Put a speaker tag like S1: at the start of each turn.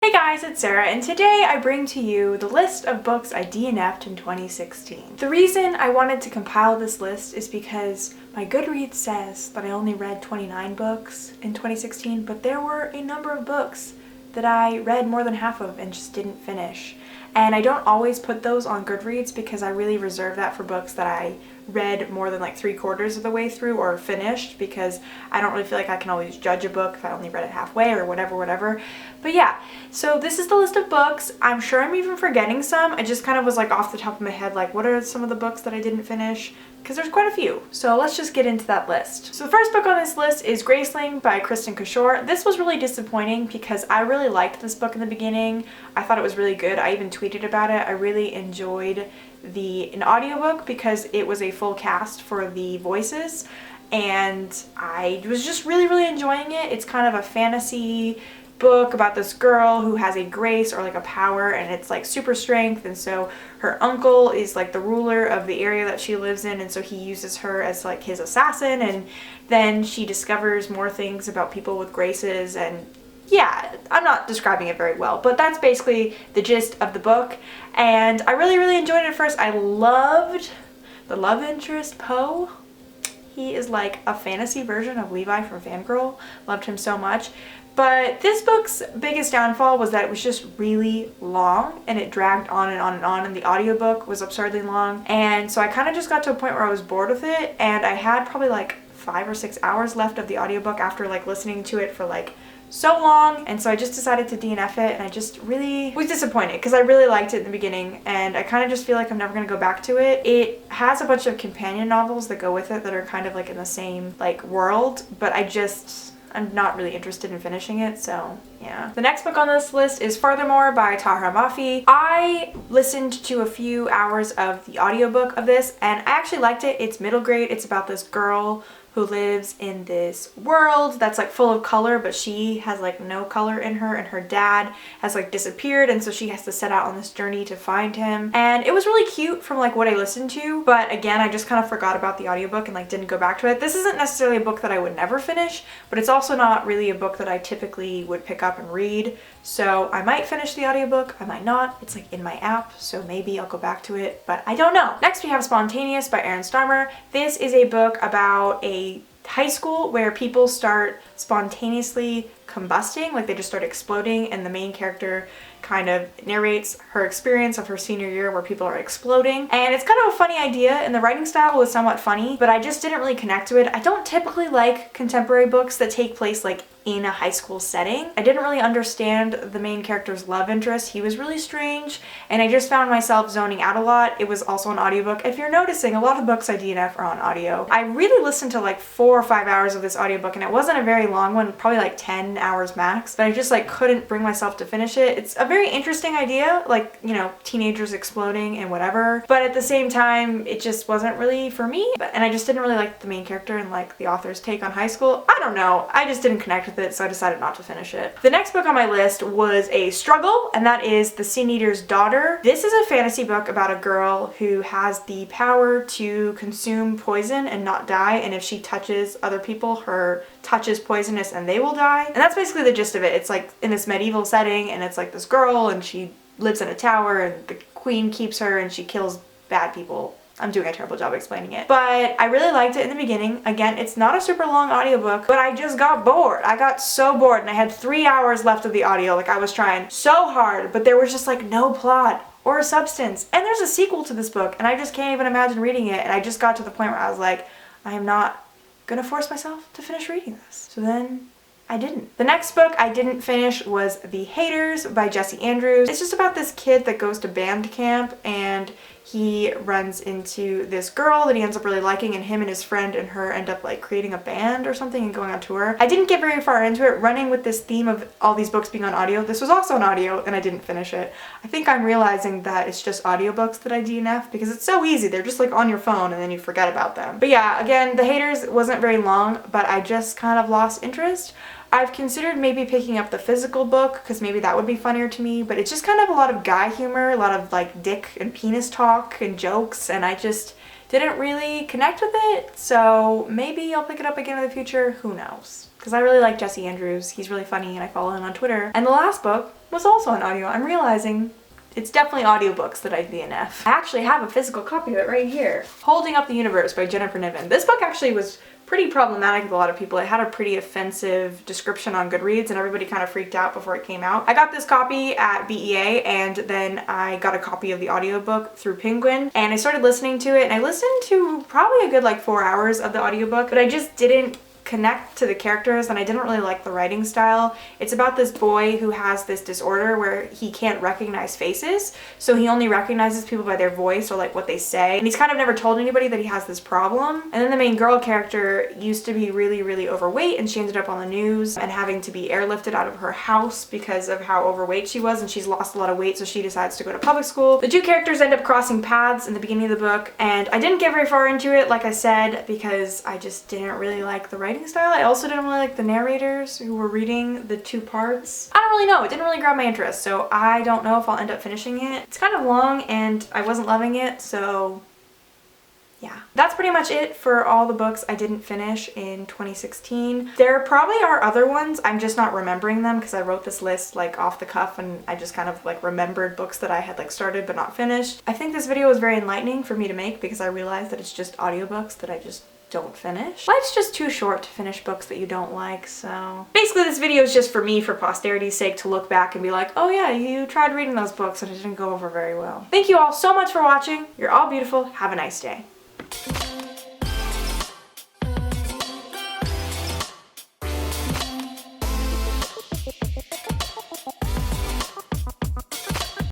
S1: Hey guys, it's Sarah, and today I bring to you the list of books I DNF'd in 2016. The reason I wanted to compile this list is because my Goodreads says that I only read 29 books in 2016, but there were a number of books that I read more than half of and just didn't finish. And I don't always put those on Goodreads because I really reserve that for books that I read more than like 3/4 of the way through or finished, because I don't really feel like I can always judge a book if I only read it halfway or whatever. But yeah, so this is the list of books. I'm sure I'm even forgetting some. I just kind of was like off the top of my head, like what are some of the books that I didn't finish? Because there's quite a few. So let's just get into that list. So the first book on this list is Graceling by Kristen Kishore. This was really disappointing because I really liked this book in the beginning. I thought it was really good. I even tweeted about it. I really enjoyed an audiobook because it was a full cast for the voices, and I was just really enjoying it. It's kind of a fantasy book about this girl who has a grace or like a power, and it's like super strength, and so her uncle is like the ruler of the area that she lives in, and so he uses her as like his assassin, and then she discovers more things about people with graces. And yeah, I'm not describing it very well, but that's basically the gist of the book, and I really enjoyed it at first. I loved the love interest, Poe. He is like a fantasy version of Levi from Fangirl. Loved him so much. But this book's biggest downfall was that it was just really long, and it dragged on and on and on, and the audiobook was absurdly long. And so I kind of just got to a point where I was bored with it, and I had probably like 5 or 6 hours left of the audiobook after like listening to it for like so long, and so I just decided to DNF it, and I just really was disappointed because I really liked it in the beginning, and I kind of just feel like I'm never going to go back to it. It has a bunch of companion novels that go with it that are kind of like in the same like world, but I'm not really interested in finishing it, so yeah. The next book on this list is Furthermore by Tahira Mafi. I listened to a few hours of the audiobook of this, and I actually liked it. It's middle grade. It's about this girl who lives in this world that's like full of color, but she has like no color in her, and her dad has like disappeared, and so she has to set out on this journey to find him. And it was really cute from like what I listened to, but again, I just kind of forgot about the audiobook and like didn't go back to it. This isn't necessarily a book that I would never finish, but it's also not really a book that I typically would pick up and read. So I might finish the audiobook, I might not. It's like in my app, so maybe I'll go back to it, but I don't know. Next we have Spontaneous by Erin Starmer. This is a book about a high school where people start spontaneously combusting, like they just start exploding, and the main character kind of narrates her experience of her senior year where people are exploding. And it's kind of a funny idea, and the writing style was somewhat funny, but I just didn't really connect to it. I don't typically like contemporary books that take place like in a high school setting. I didn't really understand the main character's love interest. He was really strange, and I just found myself zoning out a lot. It was also an audiobook. If you're noticing, a lot of books I DNF are on audio. I really listened to like 4 or 5 hours of this audiobook, and it wasn't a very long one, probably like 10 hours max, but I just like couldn't bring myself to finish it. It's a very interesting idea, like, you know, teenagers exploding and whatever, but at the same time, it just wasn't really for me, and I just didn't really like the main character and like the author's take on high school. I don't know, I just didn't connect with it, so I decided not to finish it. The next book on my list was a struggle, and that is The Sin Eater's Daughter. This is a fantasy book about a girl who has the power to consume poison and not die, and if she touches other people, her touch is poisonous and they will die. And that's basically the gist of it. It's like in this medieval setting, and it's like this girl, and she lives in a tower, and the queen keeps her, and she kills bad people. I'm doing a terrible job explaining it. But I really liked it in the beginning. Again, it's not a super long audiobook, but I just got bored. I got so bored, and I had 3 hours left of the audio. Like, I was trying so hard, but there was just like no plot or substance. And there's a sequel to this book, and I just can't even imagine reading it. And I just got to the point where I was like, I am not gonna force myself to finish reading this. So then I didn't. The next book I didn't finish was The Haters by Jesse Andrews. It's just about this kid that goes to band camp, and he runs into this girl that he ends up really liking, and him and his friend and her end up like creating a band or something and going on tour. I didn't get very far into it, running with this theme of all these books being on audio. This was also on audio, and I didn't finish it. I think I'm realizing that it's just audiobooks that I DNF because it's so easy. They're just like on your phone and then you forget about them. But yeah, again, The Haters wasn't very long, but I just kind of lost interest. I've considered maybe picking up the physical book because maybe that would be funnier to me, but it's just kind of a lot of guy humor, a lot of like dick and penis talk and jokes, and I just didn't really connect with it, so maybe I'll pick it up again in the future, who knows. because I really like Jesse Andrews. He's really funny and I follow him on Twitter. And the last book was also on audio. I'm realizing it's definitely audiobooks that I DNF. I actually have a physical copy of it right here. Holding Up the Universe by Jennifer Niven. This book actually was pretty problematic with a lot of people. It had a pretty offensive description on Goodreads and everybody kind of freaked out before it came out. I got this copy at BEA and then I got a copy of the audiobook through Penguin and I started listening to it and I listened to probably a good like 4 hours of the audiobook, but I just didn't connect to the characters and I didn't really like the writing style. It's about this boy who has this disorder where he can't recognize faces, so he only recognizes people by their voice or like what they say, and he's kind of never told anybody that he has this problem. And then the main girl character used to be really overweight and she ended up on the news and having to be airlifted out of her house because of how overweight she was, and she's lost a lot of weight, so she decides to go to public school. The two characters end up crossing paths in the beginning of the book and I didn't get very far into it, like I said, because I just didn't really like the writing style. I also didn't really like the narrators who were reading the two parts. I don't really know, it didn't really grab my interest, so I don't know if I'll end up finishing it. It's kind of long and I wasn't loving it, so yeah. That's pretty much it for all the books I didn't finish in 2016. There probably are other ones, I'm just not remembering them because I wrote this list like off the cuff and I just kind of like remembered books that I had like started but not finished. I think this video was very enlightening for me to make because I realized that it's just audiobooks that I just don't finish. Life's just too short to finish books that you don't like, so basically this video is just for me, for posterity's sake, to look back and be like, oh yeah, you tried reading those books and it didn't go over very well. Thank you all so much for watching. You're all beautiful. Have a nice day.